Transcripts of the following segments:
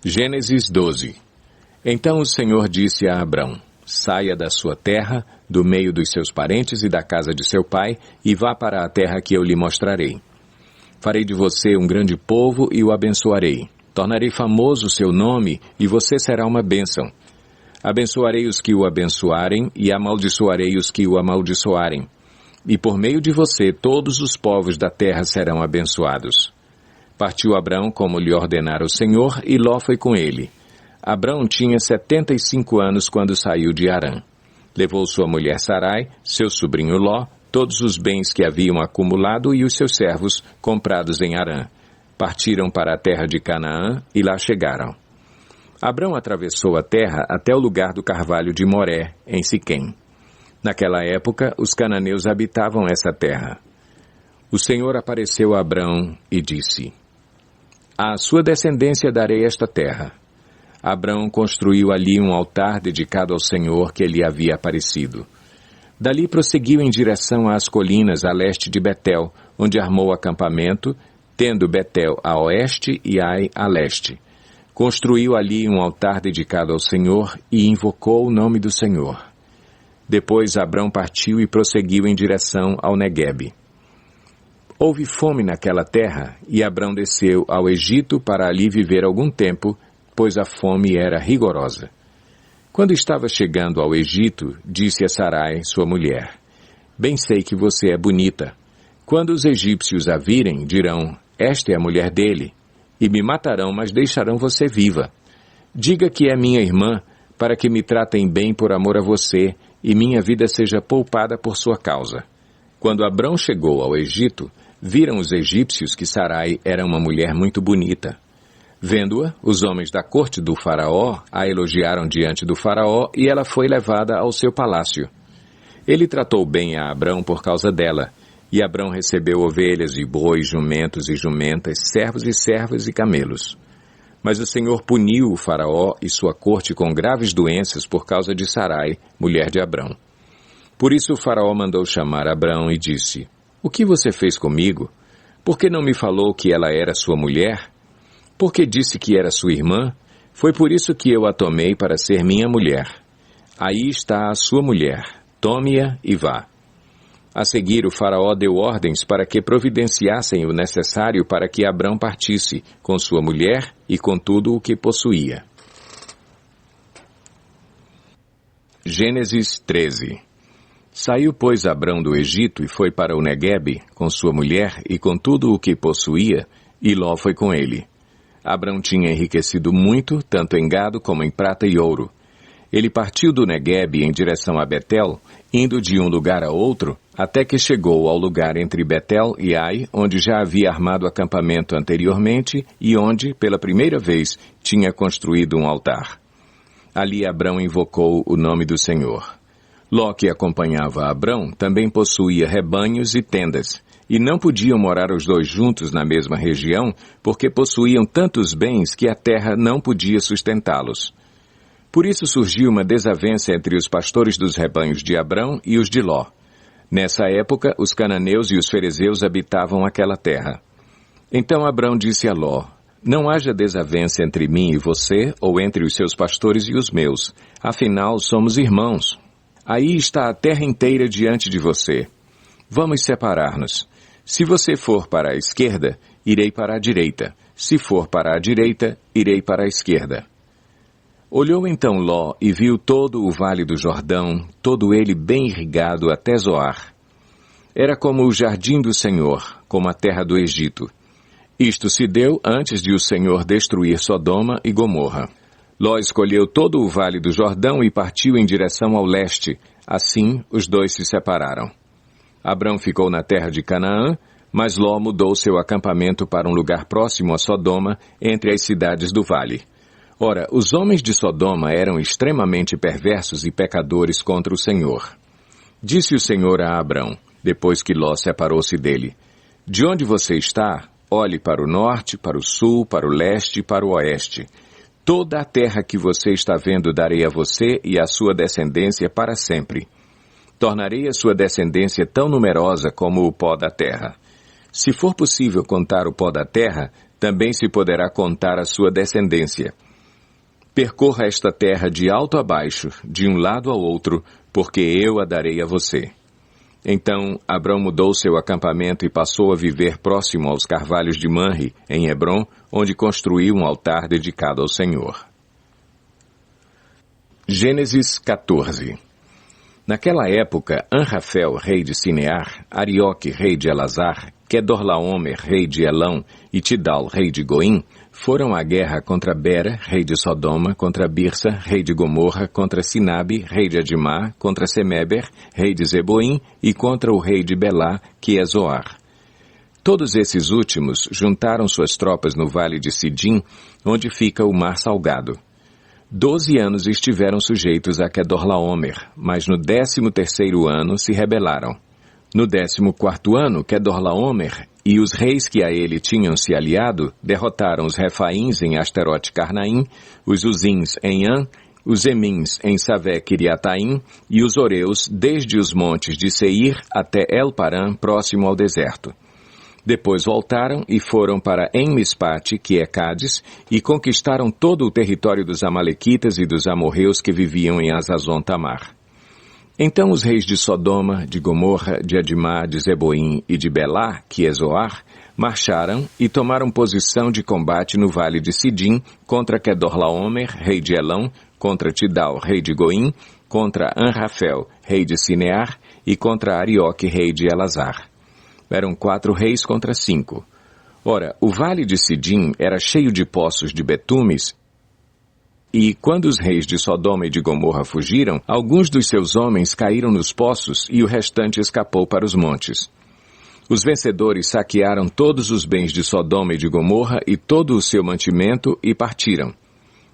Gênesis 12. Então o Senhor disse a Abrão: saia da sua terra, do meio dos seus parentes e da casa de seu pai, e vá para a terra que eu lhe mostrarei. Farei de você um grande povo e o abençoarei. Tornarei famoso o seu nome, e você será uma bênção. Abençoarei os que o abençoarem, e amaldiçoarei os que o amaldiçoarem. E por meio de você todos os povos da terra serão abençoados. Partiu Abrão como lhe ordenara o Senhor, e Ló foi com ele. Abrão tinha 75 anos quando saiu de Harã. Levou sua mulher Sarai, seu sobrinho Ló, todos os bens que haviam acumulado e os seus servos comprados em Harã. Partiram para a terra de Canaã e lá chegaram. Abrão atravessou a terra até o lugar do carvalho de Moré, em Siquém. Naquela época, os cananeus habitavam essa terra. O Senhor apareceu a Abrão e disse: à sua descendência darei esta terra. Abrão construiu ali um altar dedicado ao Senhor que lhe havia aparecido. Dali prosseguiu em direção às colinas a leste de Betel, onde armou acampamento, tendo Betel a oeste e Ai a leste. Construiu ali um altar dedicado ao Senhor e invocou o nome do Senhor. Depois Abrão partiu e prosseguiu em direção ao Neguebe. Houve fome naquela terra, e Abrão desceu ao Egito para ali viver algum tempo, pois a fome era rigorosa. Quando estava chegando ao Egito, disse a Sarai, sua mulher: bem sei que você é bonita. Quando os egípcios a virem, dirão: esta é a mulher dele, e me matarão, mas deixarão você viva. Diga que é minha irmã, para que me tratem bem por amor a você, e minha vida seja poupada por sua causa. Quando Abrão chegou ao Egito, viram os egípcios que Sarai era uma mulher muito bonita. Vendo-a, os homens da corte do faraó a elogiaram diante do faraó e ela foi levada ao seu palácio. Ele tratou bem a Abrão por causa dela, e Abrão recebeu ovelhas e bois, jumentos e jumentas, servos e servas e camelos. Mas o Senhor puniu o faraó e sua corte com graves doenças por causa de Sarai, mulher de Abrão. Por isso o faraó mandou chamar Abrão e disse: o que você fez comigo? Por que não me falou que ela era sua mulher? Por que disse que era sua irmã? Foi por isso que eu a tomei para ser minha mulher. Aí está a sua mulher. Tome-a e vá. A seguir, o faraó deu ordens para que providenciassem o necessário para que Abrão partisse, com sua mulher e com tudo o que possuía. Gênesis 13. Saiu, pois, Abrão do Egito e foi para o Neguebe, com sua mulher e com tudo o que possuía, e Ló foi com ele. Abrão tinha enriquecido muito, tanto em gado como em prata e ouro. Ele partiu do Neguebe em direção a Betel, indo de um lugar a outro, até que chegou ao lugar entre Betel e Ai, onde já havia armado acampamento anteriormente e onde, pela primeira vez, tinha construído um altar. Ali Abrão invocou o nome do Senhor. Ló, que acompanhava Abrão, também possuía rebanhos e tendas, e não podiam morar os dois juntos na mesma região, porque possuíam tantos bens que a terra não podia sustentá-los. Por isso surgiu uma desavença entre os pastores dos rebanhos de Abrão e os de Ló. Nessa época, os cananeus e os ferezeus habitavam aquela terra. Então Abrão disse a Ló: não haja desavença entre mim e você, ou entre os seus pastores e os meus. Afinal, somos irmãos. Aí está a terra inteira diante de você. Vamos separar-nos. Se você for para a esquerda, irei para a direita. Se for para a direita, irei para a esquerda. Olhou então Ló e viu todo o vale do Jordão, todo ele bem irrigado até Zoar. Era como o jardim do Senhor, como a terra do Egito. Isto se deu antes de o Senhor destruir Sodoma e Gomorra. Ló escolheu todo o vale do Jordão e partiu em direção ao leste. Assim, os dois se separaram. Abrão ficou na terra de Canaã, mas Ló mudou seu acampamento para um lugar próximo a Sodoma, entre as cidades do vale. Ora, os homens de Sodoma eram extremamente perversos e pecadores contra o Senhor. Disse o Senhor a Abrão, depois que Ló separou-se dele: de onde você está, olhe para o norte, para o sul, para o leste e para o oeste. Toda a terra que você está vendo darei a você e à sua descendência para sempre. Tornarei a sua descendência tão numerosa como o pó da terra. Se for possível contar o pó da terra, também se poderá contar a sua descendência. Percorra esta terra de alto a baixo, de um lado ao outro, porque eu a darei a você. Então Abrão mudou seu acampamento e passou a viver próximo aos carvalhos de Manre, em Hebrom, onde construiu um altar dedicado ao Senhor. Gênesis 14. Naquela época, Anrafel, rei de Sinear, Arioque, rei de Elazar, Quedorlaomer, rei de Elão, e Tidal, rei de Goim, foram à guerra contra Bera, rei de Sodoma, contra Birsa, rei de Gomorra, contra Sinabe, rei de Adimá, contra Semeber, rei de Zeboim, e contra o rei de Belá, que é Zoar. Todos esses últimos juntaram suas tropas no vale de Sidim, onde fica o Mar Salgado. 12 anos estiveram sujeitos a Quedorlaomer, mas no 13º ano se rebelaram. No 14º ano, Quedorlaomer e os reis que a ele tinham se aliado derrotaram os Refaíns em Asterote-Carnaim, os Uzins em An, os Emins em Savé-Kiriataim e os Oreus desde os montes de Seir até El-Paran, próximo ao deserto. Depois voltaram e foram para En-Mispate, que é Cádiz, e conquistaram todo o território dos Amalequitas e dos amorreus que viviam em Azazon-Tamar. Então os reis de Sodoma, de Gomorra, de Adimá, de Zeboim e de Belá, que é Zoar, marcharam e tomaram posição de combate no vale de Sidim contra Quedorlaomer, rei de Elão, contra Tidal, rei de Goim, contra Anrafel, rei de Sinear, e contra Arioque, rei de Elazar. Eram 4 reis contra 5. Ora, o vale de Sidim era cheio de poços de betumes, e quando os reis de Sodoma e de Gomorra fugiram, alguns dos seus homens caíram nos poços e o restante escapou para os montes. Os vencedores saquearam todos os bens de Sodoma e de Gomorra e todo o seu mantimento e partiram.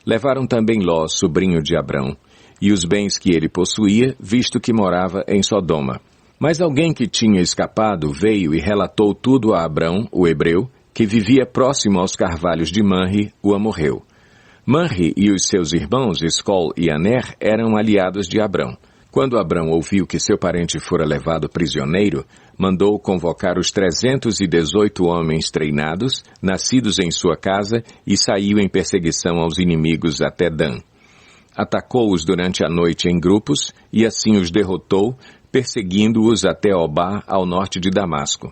Levaram também Ló, sobrinho de Abrão, e os bens que ele possuía, visto que morava em Sodoma. Mas alguém que tinha escapado veio e relatou tudo a Abrão, o hebreu, que vivia próximo aos carvalhos de Manre, o amorreu. Manre e os seus irmãos, Escol e Aner, eram aliados de Abrão. Quando Abrão ouviu que seu parente fora levado prisioneiro, mandou convocar os 318 homens treinados, nascidos em sua casa, e saiu em perseguição aos inimigos até Dan. Atacou-os durante a noite em grupos, e assim os derrotou, perseguindo-os até Obá, ao norte de Damasco.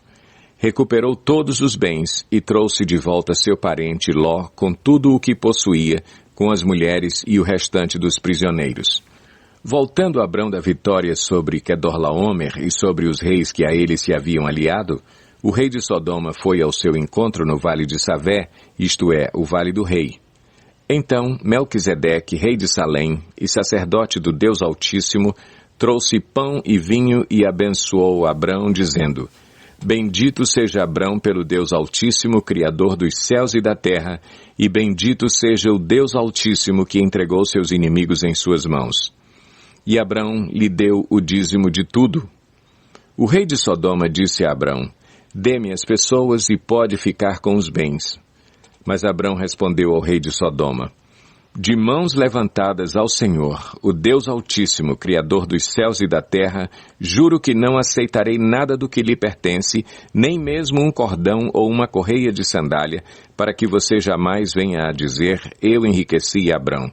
Recuperou todos os bens e trouxe de volta seu parente Ló com tudo o que possuía, com as mulheres e o restante dos prisioneiros. Voltando Abrão da vitória sobre Quedorlaomer e sobre os reis que a ele se haviam aliado, o rei de Sodoma foi ao seu encontro no vale de Savé, isto é, o vale do rei. Então Melquisedeque, rei de Salém e sacerdote do Deus Altíssimo, trouxe pão e vinho e abençoou Abrão, dizendo: Bendito seja Abrão pelo Deus Altíssimo, Criador dos céus e da terra, e bendito seja o Deus Altíssimo que entregou seus inimigos em suas mãos. E Abrão lhe deu o dízimo de tudo. O rei de Sodoma disse a Abrão: Dê-me as pessoas e pode ficar com os bens. Mas Abrão respondeu ao rei de Sodoma: De mãos levantadas ao Senhor, o Deus Altíssimo, Criador dos céus e da terra, juro que não aceitarei nada do que lhe pertence, nem mesmo um cordão ou uma correia de sandália, para que você jamais venha a dizer: Eu enriqueci Abrão.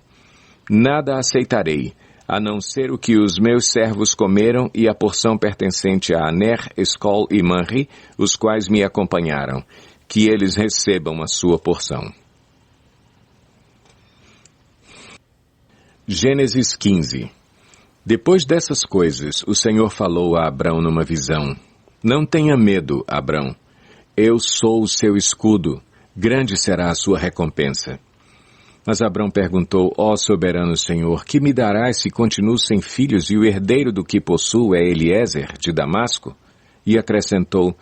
Nada aceitarei, a não ser o que os meus servos comeram e a porção pertencente a Aner, Escol e Manre, os quais me acompanharam, que eles recebam a sua porção. Gênesis 15. Depois dessas coisas, o Senhor falou a Abrão numa visão: Não tenha medo, Abrão. Eu sou o seu escudo. Grande será a sua recompensa. Mas Abrão perguntou: Ó soberano Senhor, que me darás se continuo sem filhos e o herdeiro do que possuo é Eliezer, de Damasco? E acrescentou: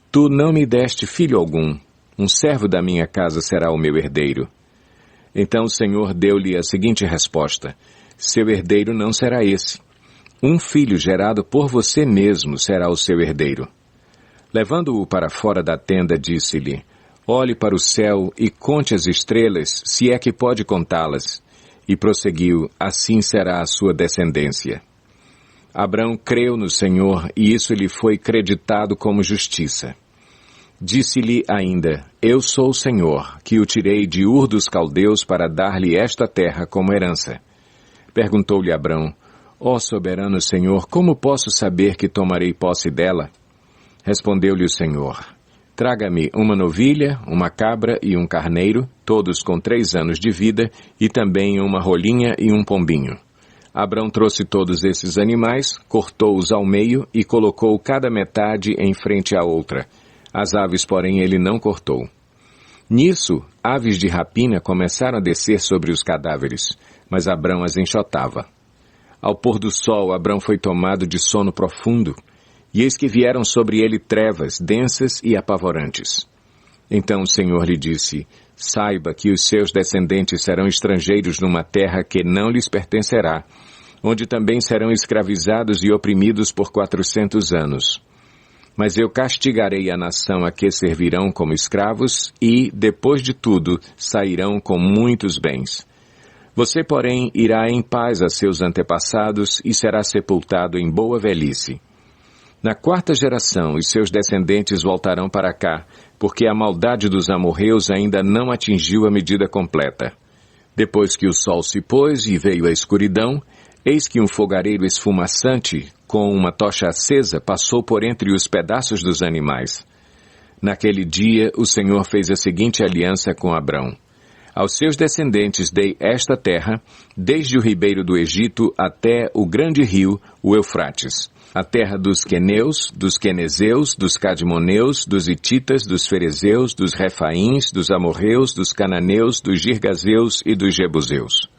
Tu não me deste filho algum. Um servo da minha casa será o meu herdeiro. Então o Senhor deu-lhe a seguinte resposta: Seu herdeiro não será esse. Um filho gerado por você mesmo será o seu herdeiro. Levando-o para fora da tenda, disse-lhe: Olhe para o céu e conte as estrelas, se é que pode contá-las. E prosseguiu: Assim será a sua descendência. Abrão creu no Senhor e isso lhe foi creditado como justiça. Disse-lhe ainda: Eu sou o Senhor, que o tirei de Ur dos Caldeus para dar-lhe esta terra como herança. Perguntou-lhe Abrão: Ó soberano Senhor, como posso saber que tomarei posse dela? Respondeu-lhe o Senhor: Traga-me uma novilha, uma cabra e um carneiro, todos com 3 anos de vida, e também uma rolinha e um pombinho. Abrão trouxe todos esses animais, cortou-os ao meio e colocou cada metade em frente à outra. As aves, porém, ele não cortou. Nisso, aves de rapina começaram a descer sobre os cadáveres, mas Abrão as enxotava. Ao pôr do sol, Abrão foi tomado de sono profundo, e eis que vieram sobre ele trevas densas e apavorantes. Então o Senhor lhe disse: Saiba que os seus descendentes serão estrangeiros numa terra que não lhes pertencerá, onde também serão escravizados e oprimidos por 400 anos. Mas eu castigarei a nação a que servirão como escravos e, depois de tudo, sairão com muitos bens. Você, porém, irá em paz a seus antepassados e será sepultado em boa velhice. Na 4ª geração, os seus descendentes voltarão para cá, porque a maldade dos amorreus ainda não atingiu a medida completa. Depois que o sol se pôs e veio a escuridão, eis que um fogareiro esfumaçante, com uma tocha acesa, passou por entre os pedaços dos animais. Naquele dia, o Senhor fez a seguinte aliança com Abrão: Aos seus descendentes dei esta terra, desde o ribeiro do Egito até o grande rio, o Eufrates, a terra dos queneus, dos quenezeus, dos cadmoneus, dos hititas, dos ferezeus, dos refaíns, dos amorreus, dos cananeus, dos girgazeus e dos jebuseus.